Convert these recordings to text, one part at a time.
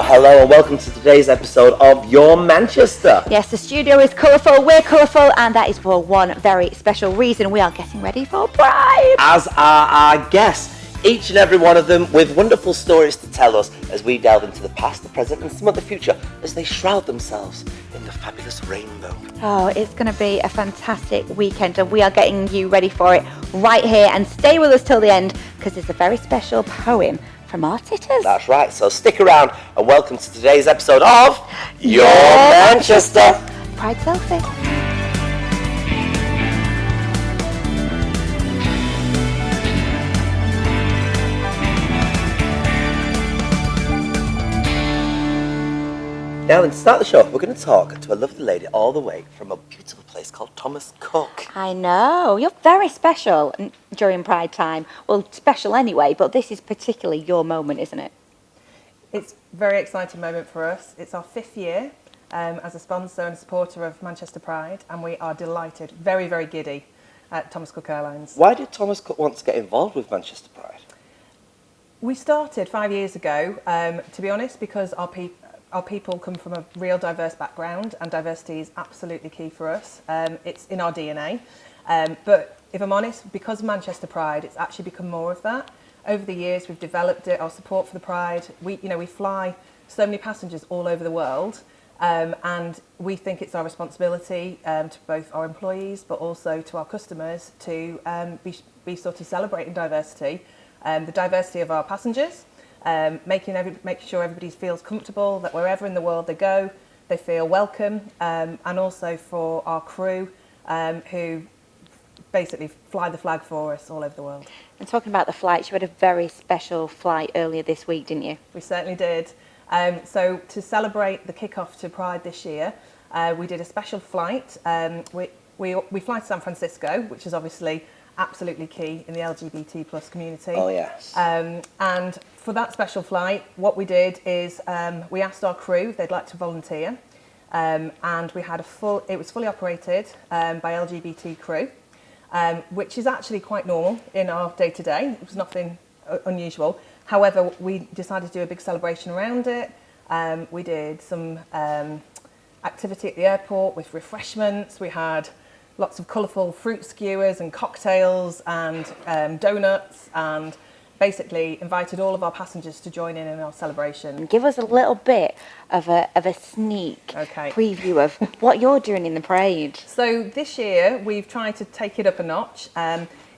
hello and welcome to today's episode of Your Manchester. Yes, the studio is colourful, we're colourful, and that is for one very special reason. We are getting ready for Pride. As are our guests, each and every one of them with wonderful stories to tell us as we delve into the past, the present and some of the future as they shroud themselves in the fabulous rainbow. Oh, it's going to be a fantastic weekend and we are getting you ready for it right here. And stay with us till the end because it's a very special poem from our titters. That's right, so stick around and welcome to today's episode of Your Manchester. Pride Selfie. Now then, to start the show, we're going to talk to a lovely lady all the way from a beautiful place called Thomas Cook. I know, you're very special during Pride time. Well, special anyway, but this is particularly your moment, isn't it? It's a very exciting moment for us. It's our 5th year as a sponsor and supporter of Manchester Pride, and we are delighted, very, very giddy at Thomas Cook Airlines. Why did Thomas Cook want to get involved with Manchester Pride? We started 5 years ago, to be honest, because our people come from a real diverse background, and diversity is absolutely key for us. It's in our DNA. But if I'm honest, because of Manchester Pride, it's actually become more of that. Over the years, we've developed it, our support for the Pride. We fly so many passengers all over the world, and we think it's our responsibility to both our employees, but also to our customers to be sort of celebrating diversity, the diversity of our passengers, making sure everybody feels comfortable, that wherever in the world they go, they feel welcome, and also for our crew who basically fly the flag for us all over the world. And talking about the flights, you had a very special flight earlier this week, didn't you? We certainly did. So to celebrate the kick-off to Pride this year, we did a special flight. We fly to San Francisco, which is obviously absolutely key in the LGBT plus community. Oh, yes. And for that special flight, what we did is we asked our crew if they'd like to volunteer, and we had it was fully operated by LGBT crew, which is actually quite normal in our day-to-day. It was nothing unusual. However, we decided to do a big celebration around it. We did some activity at the airport with refreshments. We had lots of colourful fruit skewers and cocktails and donuts, and basically invited all of our passengers to join in our celebration. Give us a little bit of a sneak preview of what you're doing in the parade. So this year we've tried to take it up a notch.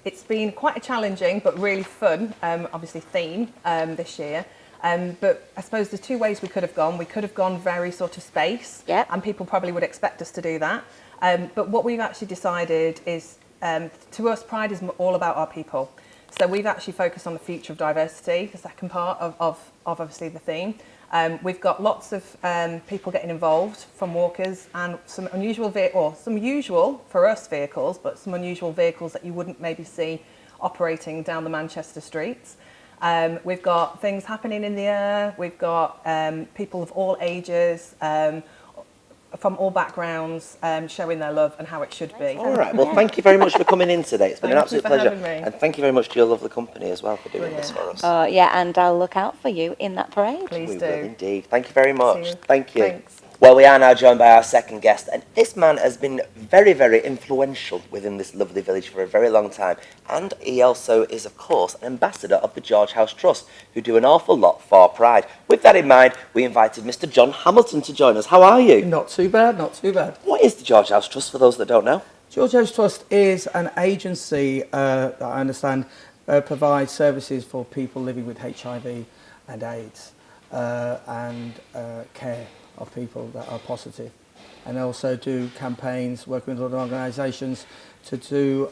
It's been quite a challenging but really fun, obviously, theme this year. But I suppose there's two ways we could have gone. We could have gone very sort of space, and people probably would expect us to do that. But what we've actually decided is, to us, Pride is all about our people. So we've actually focused on the future of diversity, the second part of obviously the theme. We've got lots of people getting involved, from walkers and some unusual, some usual for us vehicles, but some unusual vehicles that you wouldn't maybe see operating down the Manchester streets. We've got things happening in the air. We've got people of all ages, from all backgrounds, showing their love and how it should be. All right, well, thank you very much for coming in today. It's been an absolute pleasure. Having me. And thank you very much to your lovely company as well for doing this for us. Yeah, and I'll look out for you in that parade. Please We do. will indeed. Thank you very much. See you. Thank you. Thanks. Well, we are now joined by our second guest, and this man has been very, very influential within this lovely village for a very long time. And he also is, of course, an ambassador of the George House Trust, who do an awful lot for Pride. With that in mind, we invited Mr. John Hamilton to join us. How are you? Not too bad, not too bad. What is the George House Trust, for those that don't know? George House Trust is an agency that I understand provides services for people living with HIV and AIDS and care of people that are positive, and also do campaigns working with other organisations to do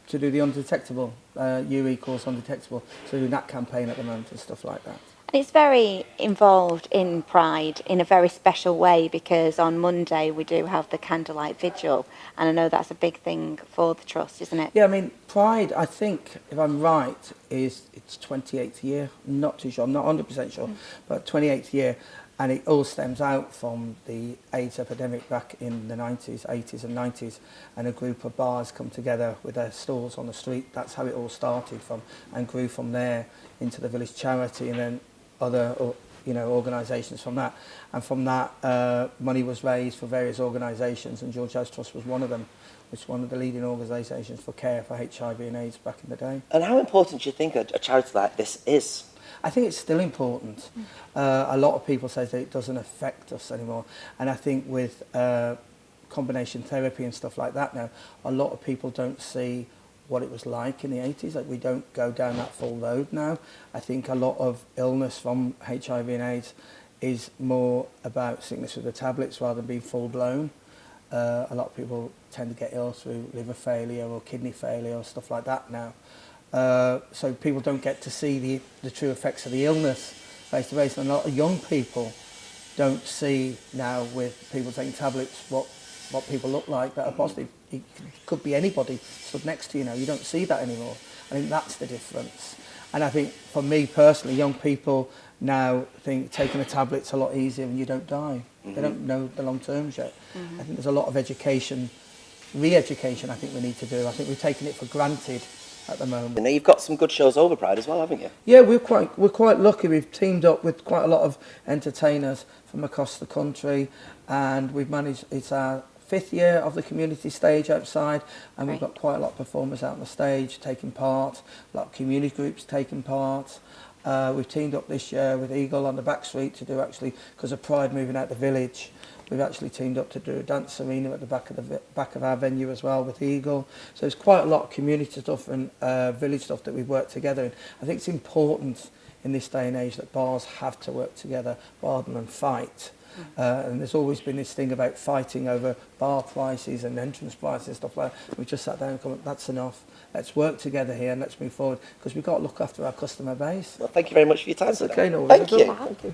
the undetectable, U equals undetectable, so doing that campaign at the moment and stuff like that. It's very involved in Pride in a very special way, because on Monday we do have the candlelight vigil, and I know that's a big thing for the Trust, isn't it? Yeah, I mean, Pride, I think, if I'm right, is its 28th year. I'm not too sure, I'm not 100% sure, but 28th year. And it all stems out from the AIDS epidemic back in the 90s, 80s and 90s, and a group of bars come together with their stalls on the street. That's how it all started from, and grew from there into the village charity, and then other organisations from that. And from that, money was raised for various organisations, and George House Trust was one of them, which is one of the leading organisations for care for HIV and AIDS back in the day. And how important do you think a charity like this is? I think it's still important. A lot of people say that it doesn't affect us anymore. And I think with combination therapy and stuff like that now, a lot of people don't see what it was like in the 80s. Like, we don't go down that full road now. I think a lot of illness from HIV and AIDS is more about sickness with the tablets rather than being full blown. A lot of people tend to get ill through liver failure or kidney failure or stuff like that now. So people don't get to see the true effects of the illness face to face. And a lot of young people don't see now, with people taking tablets, what people look like that are positive. It could be anybody stood next to you now. You don't see that anymore. I think that's the difference. And I think for me personally, young people now think taking a tablet's a lot easier and you don't die. They don't know the long terms yet. I think there's a lot of education, re-education I think we need to do. I think we've taken it for granted at the moment. You know, you've got some good shows over Pride as well, haven't you? Yeah, we're quite lucky. We've teamed up with quite a lot of entertainers from across the country, and we've managed. It's our 5th year of the community stage outside, and we've got quite a lot of performers out on the stage taking part. A lot of community groups taking part. We've teamed up this year with Eagle on the back street to do, actually, because of Pride moving out the village. We've actually teamed up to do a dance arena at the back of our venue as well with Eagle. So there's quite a lot of community stuff and village stuff that we've worked together. And I think it's important in this day and age that bars have to work together rather than fight. And there's always been this thing about fighting over bar prices and entrance prices and stuff like that. We just sat down and come, that's enough. Let's work together here and let's move forward, because we've got to look after our customer base. Well, thank you very much for your time. That's okay, no Thank worries. you. Thank you.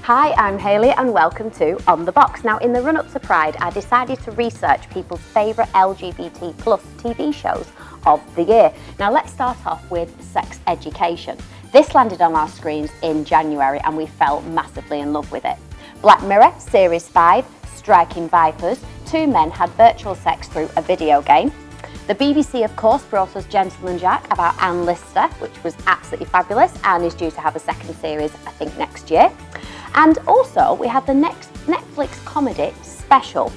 Hi, I'm Hayley and welcome to On The Box. Now, in the run-up to Pride, I decided to research people's favourite LGBT plus TV shows of the year. Now, let's start off with Sex Education. This landed on our screens in January and we fell massively in love with it. Black Mirror, Series 5, Striking Vipers, 2 men had virtual sex through a video game. The BBC, of course, brought us Gentleman Jack about Anne Lister, which was absolutely fabulous and is due to have a second series, I think, next year. And also, we had the next Netflix comedy Special.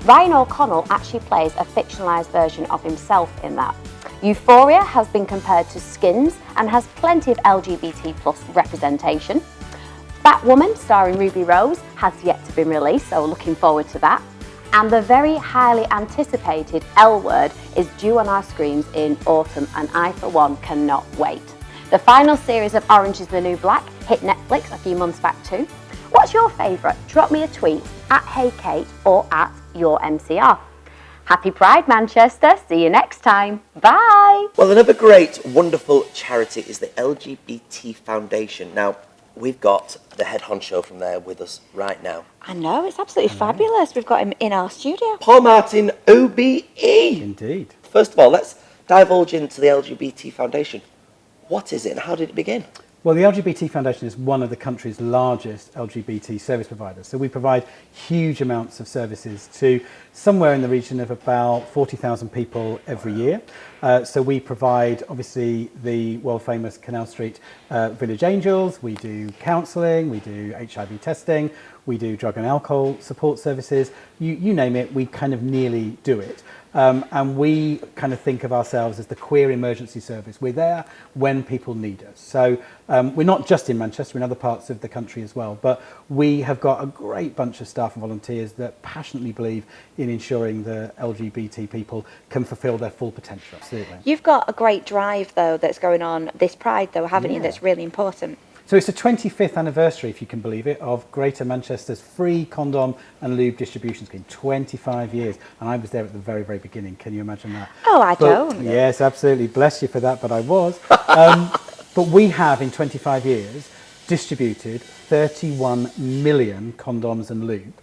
Ryan O'Connell actually plays a fictionalised version of himself in that. Euphoria has been compared to Skins and has plenty of LGBT plus representation. Batwoman, starring Ruby Rose, has yet to be released, so looking forward to that. And the very highly anticipated L Word is due on our screens in autumn, and I, for one, cannot wait. The final series of Orange is the New Black hit Netflix a few months back too. What's your favourite? Drop me a tweet at HeyKate or at YourMCR. Happy Pride, Manchester. See you next time. Bye. Well, another great, wonderful charity is the LGBT Foundation. Now, we've got the head honcho from there with us right now. I know, it's absolutely fabulous. We've got him in our studio. Paul Martin, OBE. Indeed. First of all, let's divulge into the LGBT Foundation. What is it and how did it begin? Well, the LGBT Foundation is one of the country's largest LGBT service providers. So we provide huge amounts of services to somewhere in the region of about 40,000 people every year. So we provide, obviously, the world-famous Canal Street Village Angels. We do counselling, we do HIV testing, we do drug and alcohol support services. You name it, we kind of nearly do it. And we kind of think of ourselves as the queer emergency service. We're there when people need us. So we're not just in Manchester, we're in other parts of the country as well. But we have got a great bunch of staff and volunteers that passionately believe in ensuring that LGBT people can fulfil their full potential. Absolutely. You've got a great drive, though, that's going on this Pride, though, haven't you, that's really important? So it's the 25th anniversary, if you can believe it, of Greater Manchester's free condom and lube distribution scheme. 25 years. And I was there at the very, very beginning. Can you imagine that? Oh, I don't. Yes, absolutely. Bless you for that, but I was. But we have, in 25 years, distributed 31 million condoms and lube.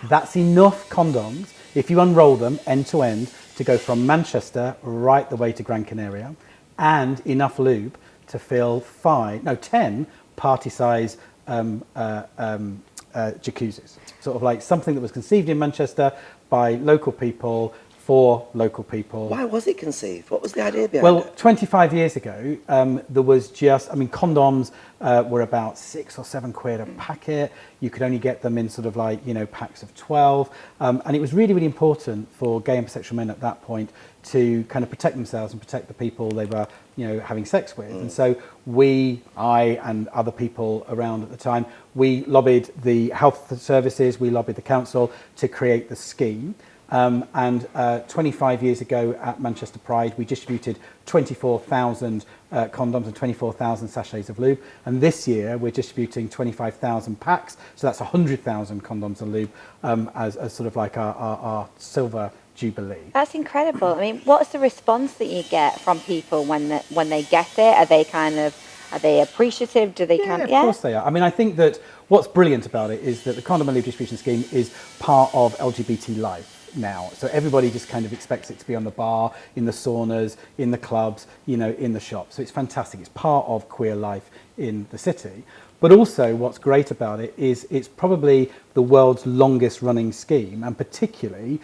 That's enough condoms, if you unroll them end to end, to go from Manchester right the way to Gran Canaria, and enough lube to fill 10 party-size jacuzzis. Sort of like something that was conceived in Manchester by local people for local people. Why was it conceived? What was the idea behind Well, it? 25 years ago, there was just, I mean, condoms were about £6 or £7 a packet. You could only get them in sort of like, you know, packs of 12. And it was really, really important for gay and bisexual men at that point to kind of protect themselves and protect the people they were, you know, having sex with. And so I and other people around at the time, we lobbied the health services, we lobbied the council to create the scheme. And 25 years ago at Manchester Pride, we distributed 24,000 condoms and 24,000 sachets of lube. And this year, we're distributing 25,000 packs. So that's 100,000 condoms and lube as sort of like our silver jubilee. That's incredible. I mean, what's the response that you get from people when they get it? Are they appreciative? Do they Of course they are. I mean, I think that what's brilliant about it is that the condom and lube distribution scheme is part of LGBT life now. So everybody just kind of expects it to be on the bar, in the saunas, in the clubs, you know, in the shops. So it's fantastic. It's part of queer life in the city. But also what's great about it is it's probably the world's longest running scheme, and particularly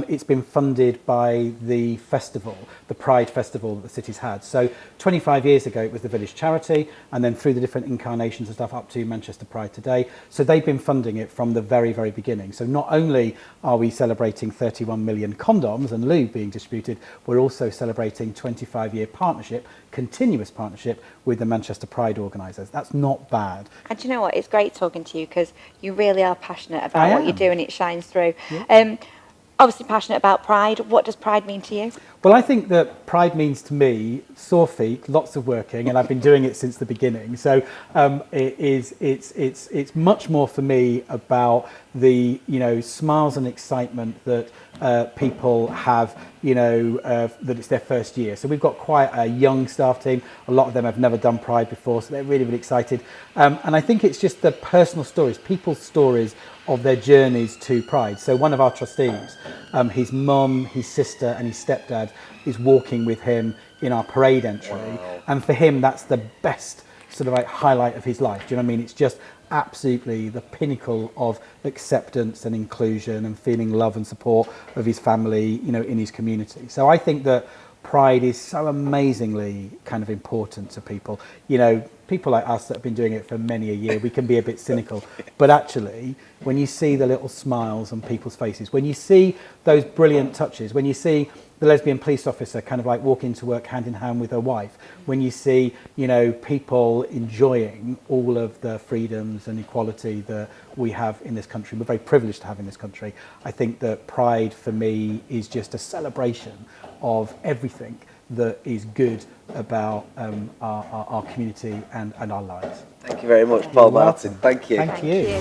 it's been funded by the festival, the Pride Festival that the city's had. So 25 years ago it was the village charity, and then through the different incarnations and stuff up to Manchester Pride today. So they've been funding it from the very, very beginning. So not only are we celebrating 31 million condoms and lube being distributed, we're also celebrating 25-year partnership, continuous partnership with the Manchester Pride organisers. That's not bad. And do you know what? It's great talking to you because you really are passionate I about what am. you do and it shines through. Obviously passionate about Pride. What does Pride mean to you? Well, I think that Pride means to me sore feet, lots of working, and I've been doing it since the beginning. So it's much more for me about the, you know, smiles and excitement that people have, you know, that it's their first year. So we've got quite a young staff team. A lot of them have never done Pride before, so they're really, really excited. And I think it's just the personal stories, people's stories of their journeys to Pride. So one of our trustees, his mum, his sister and his stepdad is walking with him in our parade entry. Wow. And for him, that's the best sort of like highlight of his life. Do you know what I mean? It's just absolutely the pinnacle of acceptance and inclusion and feeling love and support of his family, you know, in his community. So I think that Pride is so amazingly kind of important to people. You know, people like us that have been doing it for many a year, we can be a bit cynical. But actually, when you see the little smiles on people's faces, when you see those brilliant touches, when you see the lesbian police officer kind of like walking to work hand in hand with her wife, when you see, you know, people enjoying all of the freedoms and equality that we have in this country, we're very privileged to have in this country. I think that Pride for me is just a celebration of everything that is good about our community and our lives. Thank you very much, Paul Martin. Thank you. Thank you.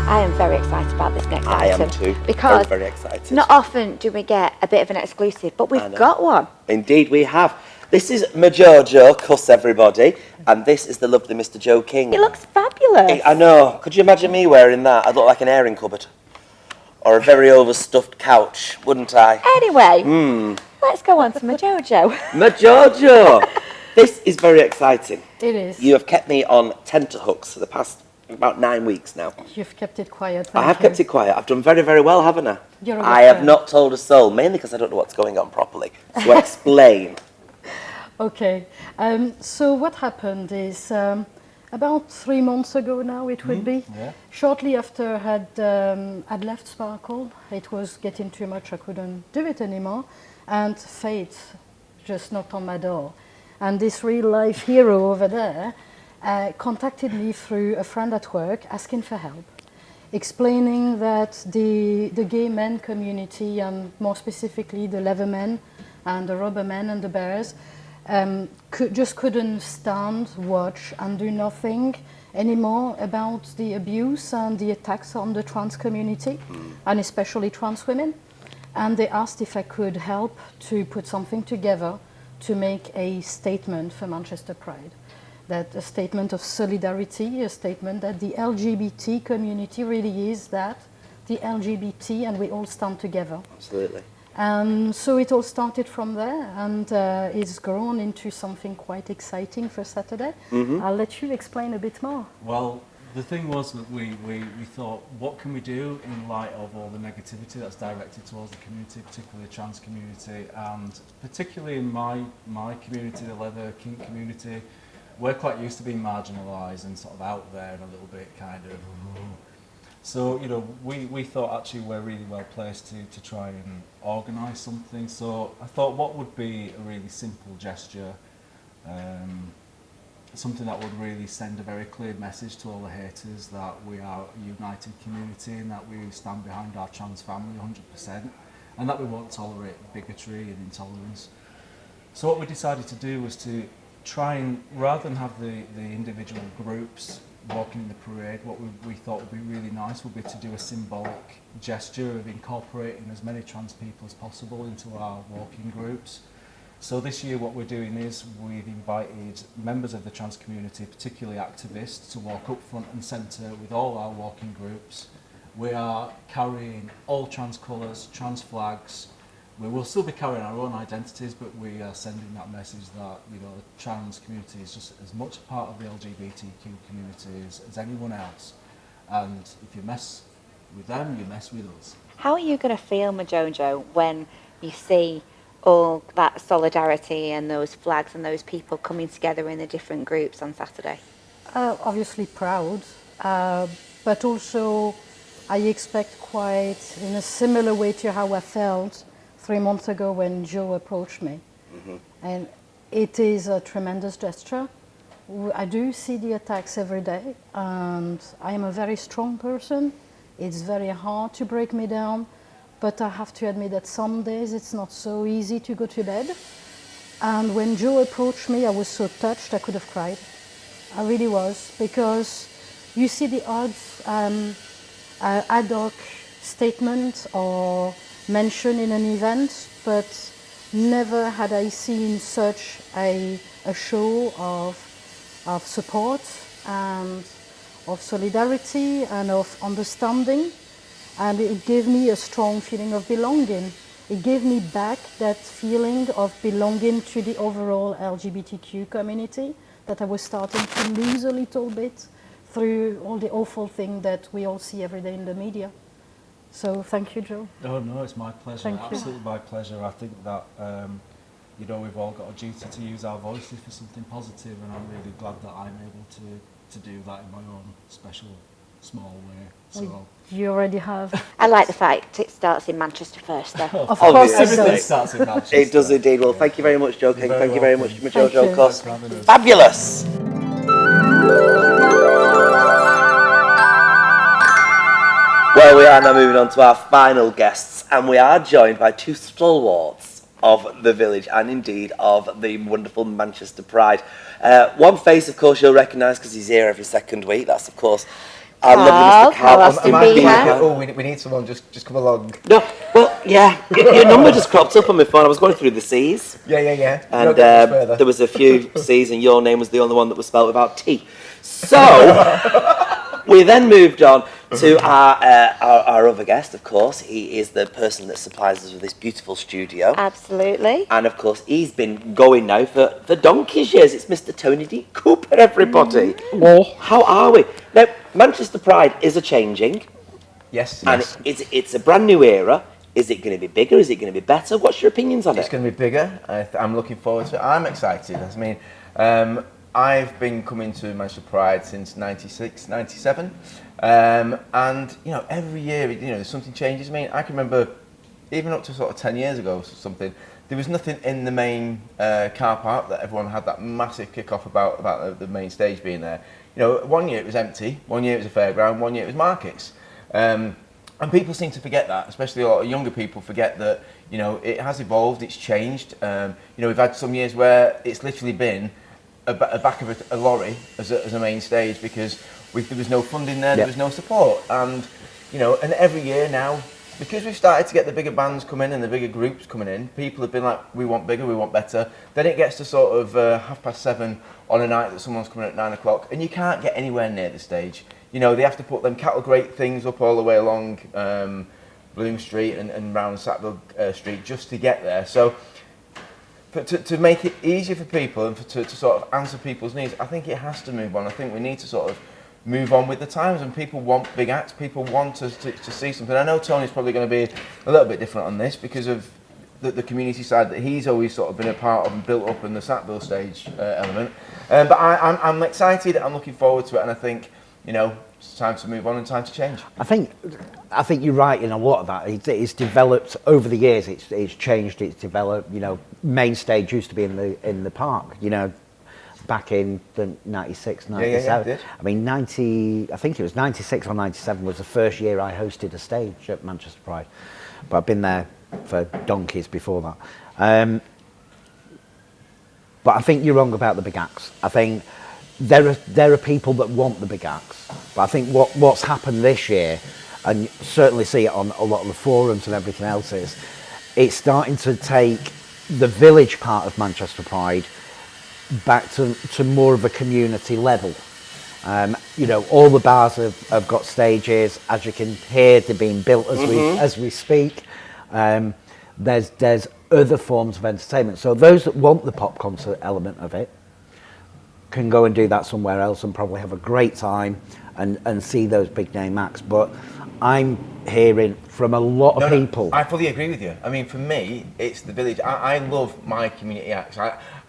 I am very excited about this next I item. am too. Because very, very excited. not often do we get a bit of an exclusive, but we've got one. Indeed, we have. This is Majojo, cuss everybody, and this is the lovely Mr. Joe King. It looks fabulous. I know. Could you imagine me wearing that? I'd look like an airing cupboard. Or a very overstuffed couch, wouldn't I? Anyway, let's go on to Majojo. Majojo! This is very exciting. It is. You have kept me on tenterhooks for the past about 9 weeks now. You've kept it quiet. I have kept it quiet. I've done very, very well, haven't I? You're a good I have friend. not told a soul, mainly because I don't know what's going on properly. So explain. Okay. So what happened is about 3 months ago now it would be. Yeah. Shortly after I'd left Sparkle, it was getting too much. I couldn't do it anymore, and fate just knocked on my door. And this real life hero over there contacted me through a friend at work asking for help, explaining that the gay men community, and more specifically the Leathermen and the Rubbermen and the Bears, couldn't stand, watch and do nothing anymore about the abuse and the attacks on the trans community, and especially trans women. And they asked if I could help to put something together to make a statement for Manchester Pride. That a statement of solidarity, a statement that the LGBT community really is that, the LGBT, and we all stand together. Absolutely. And so it all started from there, and it's grown into something quite exciting for Saturday. I'll let you explain a bit more. Well, the thing was that we thought, what can we do in light of all the negativity that's directed towards the community, particularly the trans community, and particularly in my community, the leather kink community, we're quite used to being marginalised and sort of out there and a little bit kind of... So, you know, we thought actually we're really well placed to try and organise something. So I thought, what would be a really simple gesture, something that would really send a very clear message to all the haters that we are a united community and that we stand behind our trans family 100%, and that we won't tolerate bigotry and intolerance. So what we decided to do was to try and, rather than have the individual groups walking in the parade, what we thought would be really nice would be to do a symbolic gesture of incorporating as many trans people as possible into our walking groups. So this year what we're doing is we've invited members of the trans community, particularly activists, to walk up front and centre with all our walking groups. We are carrying all trans colours, trans flags. We will still be carrying our own identities, but we are sending that message that, you know, the trans community is just as much a part of the LGBTQ community as anyone else. And if you mess with them, you mess with us. How are you going to feel, Majojo, when you see all that solidarity and those flags and those people coming together in the different groups on Saturday? Obviously proud, but also I expect quite in a similar way to how I felt 3 months ago when Joe approached me. And it is a tremendous gesture. I do see the attacks every day, and I am a very strong person. It's very hard to break me down, but I have to admit that some days it's not so easy to go to bed. And when Joe approached me, I was so touched I could have cried. I really was, because you see the odds ad hoc statement or mention in an event, but never had I seen such a show of support and of solidarity and of understanding. And it gave me a strong feeling of belonging. It gave me back that feeling of belonging to the overall LGBTQ community that I was starting to lose a little bit through all the awful things that we all see every day in the media. So thank you, Joe. Oh no, it's my pleasure. Thank you. Absolutely my pleasure. I think that you know, we've all got a duty to use our voices for something positive, and I'm really glad that I'm able to do that in my own special, small way. So You already have. I like the fact it starts in Manchester first, though. Of course it everything does. starts in Manchester. It does indeed. Well, thank you very much, Joe King. You're Thank you very much, welcome. Majojo, Thank of course. Thanks for having us. Fabulous! Well, we are now moving on to our final guests, and we are joined by two stalwarts of the village and indeed of the wonderful Manchester Pride. One face, of course, you'll recognise because he's here every second week. That's, of course, our lovely Mr. Carl Carl. Austin Am I being Behan. like, oh, we need someone, just come along. No, well, yeah, your number just cropped up on my phone. I was going through the C's, Yeah. and Not get much further. there was a few C's, and your name was the only one that was spelled without T. So we then moved on to our other guest, of course. He is the person that supplies us with this beautiful studio. Absolutely. And of course, he's been going now for donkey's years. It's Mr. Tony D. Cooper, everybody. How are we? Now, Manchester Pride is a changing, Yes. and it's a brand new era. Is it going to be bigger? Is it going to be better? What's your opinions on It's it? going to be bigger. I'm looking forward to it. I'm excited. I mean, I've been coming to Manchester Pride since 96, 97. And, you know, every year, you know, something changes. I mean, I can remember even up to sort of 10 years ago or something, there was nothing in the main car park that everyone had that massive kick-off about the main stage being there. You know, one year it was empty, one year it was a fairground, one year it was markets. And people seem to forget that, especially a lot of younger people forget that, you know, it has evolved, it's changed. You know, we've had some years where it's literally been a back of a lorry as a main stage because there was no funding there, there was no support. And, you know, and every year now, because we've started to get the bigger bands come in and the bigger groups coming in, people have been like, we want bigger, we want better. Then it gets to sort of 7:30 on a night that someone's coming at 9 o'clock and you can't get anywhere near the stage. You know, they have to put them cattle grate things up all the way along Bloom Street and round Sackville Street just to get there. So to make it easier for people and to sort of answer people's needs, I think it has to move on. I think we need to sort of move on with the times, and people want big acts, people want to see something. I know Tony's probably going to be a little bit different on this because of the community side that he's always sort of been a part of and built up in the Sackville stage element. But I'm excited, I'm looking forward to it, and I think, you know, it's time to move on and time to change. I think you're right in a lot of that. It's developed over the years. It's changed. It's developed. You know, main stage used to be in the park. You know, back in the 96, 97. Yeah, it did. I mean, I think it was 96 or 97 was the first year I hosted a stage at Manchester Pride. But I've been there for donkeys before that. But I think you're wrong about the big acts. I think there are people that want the big acts. But I think what's happened this year, and you certainly see it on a lot of the forums and everything else, is it's starting to take the village part of Manchester Pride back to more of a community level. You know, all the bars have got stages, as you can hear, they're being built as we speak. There's other forms of entertainment. So those that want the pop concert element of it can go and do that somewhere else and probably have a great time and see those big name acts. But I'm hearing from a lot of people. I fully agree with you. I mean, for me, it's the village. I love my community acts.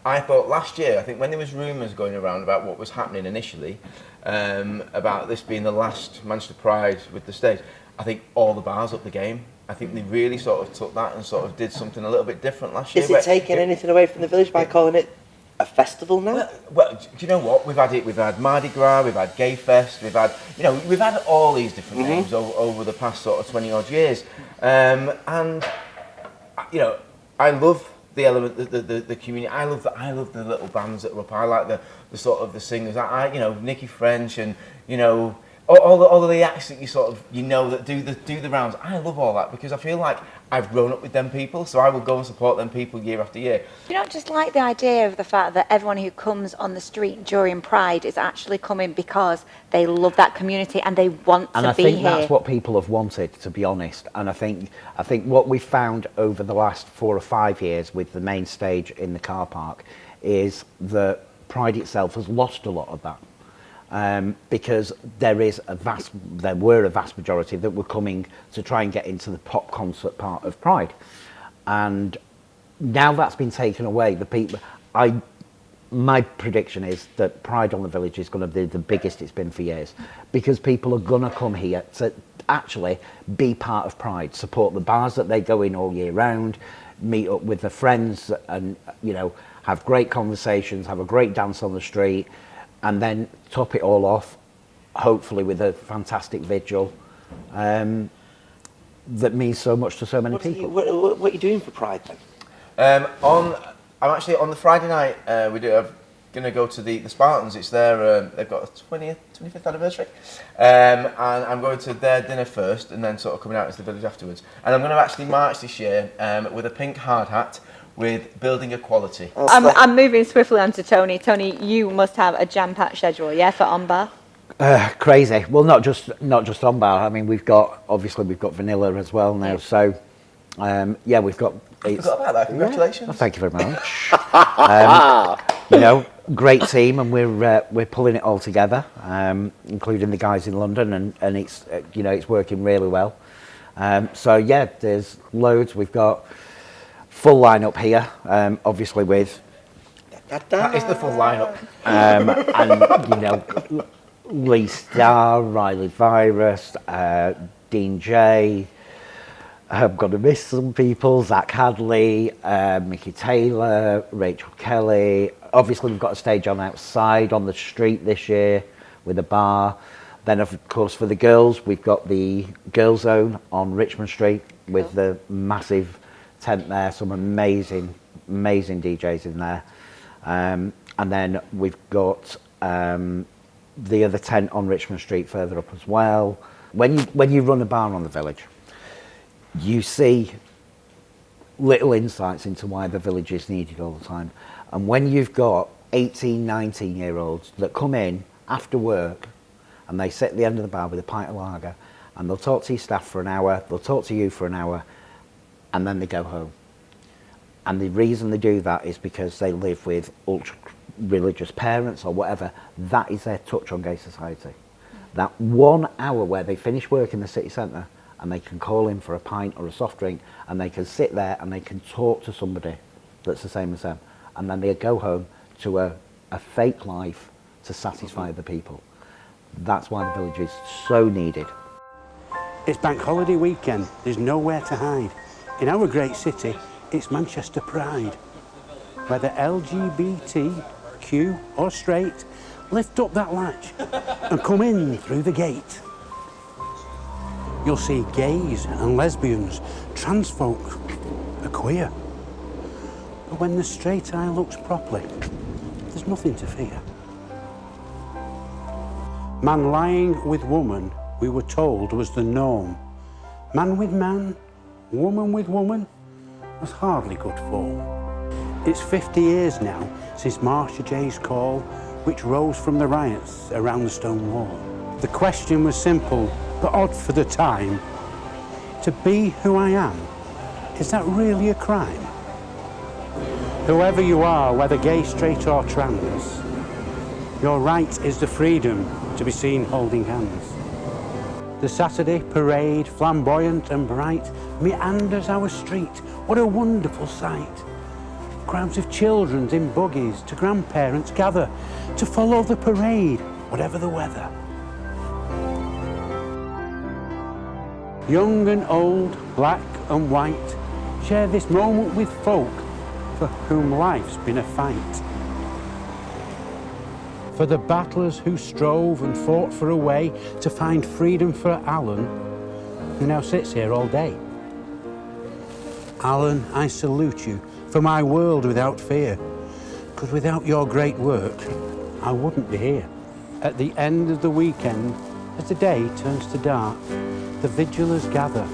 I thought last year, I think when there was rumours going around about what was happening initially, about this being the last Manchester Pride with the stage, I think all the bars upped the game. I think they really sort of took that and sort of did something a little bit different last year. Is it taking anything away from the village by calling it a festival now? Well, do you know what? We've had Mardi Gras, we've had Gay Fest, we've had all these different names over the past sort of 20 odd years. And, you know, I love the element, the community. I love the little bands that are up. I like the sort of the singers. You know, Nicky French and, you know, all of the acts that you sort of, you know, that do the rounds. I love all that because I feel like I've grown up with them people, so I will go and support them people year after year. Do you not just like the idea of the fact that everyone who comes on the street during Pride is actually coming because they love that community and they want to be here? And I think that's what people have wanted, to be honest. And I think what we found over the last 4 or 5 years with the main stage in the car park is that Pride itself has lost a lot of that. Because there were a vast majority that were coming to try and get into the pop concert part of Pride, and now that's been taken away. My prediction is that Pride on the Village is going to be the biggest it's been for years, because people are going to come here to actually be part of Pride, support the bars that they go in all year round, meet up with their friends, and you know, have great conversations, have a great dance on the street. And then top it all off, hopefully with a fantastic vigil that means so much to so many people. What are you doing for Pride then? I'm actually on the Friday night. I'm going to go to the Spartans. It's their they've got a 25th anniversary, and I'm going to their dinner first, and then sort of coming out into the village afterwards. And I'm going to actually march this year with a pink hard hat, with building equality. I'm moving swiftly on to Tony. Tony, you must have a jam-packed schedule, yeah, for On Bar? Crazy. Well, not just On Bar. I mean, we've got Vanilla as well now. So, yeah, we've got. I forgot about that. Congratulations. Well, thank you very much. You know, great team, and we're pulling it all together, including the guys in London, and it's you know, it's working really well. So yeah, there's loads. We've got full lineup here, obviously with. That is the full lineup. And you know, Lee Starr, Riley Virus, Dean J. I'm going to miss some people. Zach Hadley, Mickey Taylor, Rachel Kelly. Obviously, we've got a stage on outside on the street this year with a bar. Then, of course, for the girls, we've got the Girl Zone on Richmond Street with the massive tent there. Some amazing DJs in there. And then we've got the other tent on Richmond Street further up as well. When you run a bar on the village, you see little insights into why the village is needed all the time. And when you've got 18, 19-year-olds that come in after work and they sit at the end of the bar with a pint of lager and they'll talk to your staff for an hour, they'll talk to you for an hour, and then they go home. And the reason they do that is because they live with ultra-religious parents or whatever. That is their touch on gay society. That 1 hour where they finish work in the city centre and they can call in for a pint or a soft drink and they can sit there and they can talk to somebody that's the same as them, and then they go home to a fake life to satisfy the people. That's why the village is so needed. It's bank holiday weekend, there's nowhere to hide. In our great city, it's Manchester pride. Whether LGBTQ or straight, lift up that latch and come in through the gate. You'll see gays and lesbians, trans folk are queer. But when the straight eye looks properly, there's nothing to fear. Man lying with woman, we were told was the norm. Man with man, woman with woman, was hardly good form. It's 50 years now since Marsha J's call, which rose from the riots around the stone wall. The question was simple, but odd for the time. To be who I am, is that really a crime? Whoever you are, whether gay, straight or trans, your right is the freedom to be seen holding hands. The Saturday parade, flamboyant and bright, meanders our street. What a wonderful sight. Crowds of children in buggies to grandparents gather to follow the parade, whatever the weather. Young and old, black and white, share this moment with folk for whom life's been a fight. For the battlers who strove and fought for a way to find freedom for Alan, who now sits here all day. Alan, I salute you for my world without fear, because without your great work, I wouldn't be here. At the end of the weekend, as the day turns to dark, the vigilers gather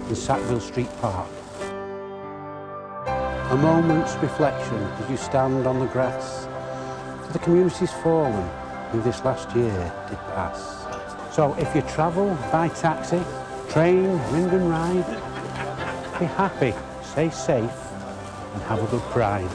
in Sackville Street Park. A moment's reflection as you stand on the grass for the community's fallen who this last year did pass. So if you travel by taxi, train, wind and ride, be happy, stay safe and have a good pride.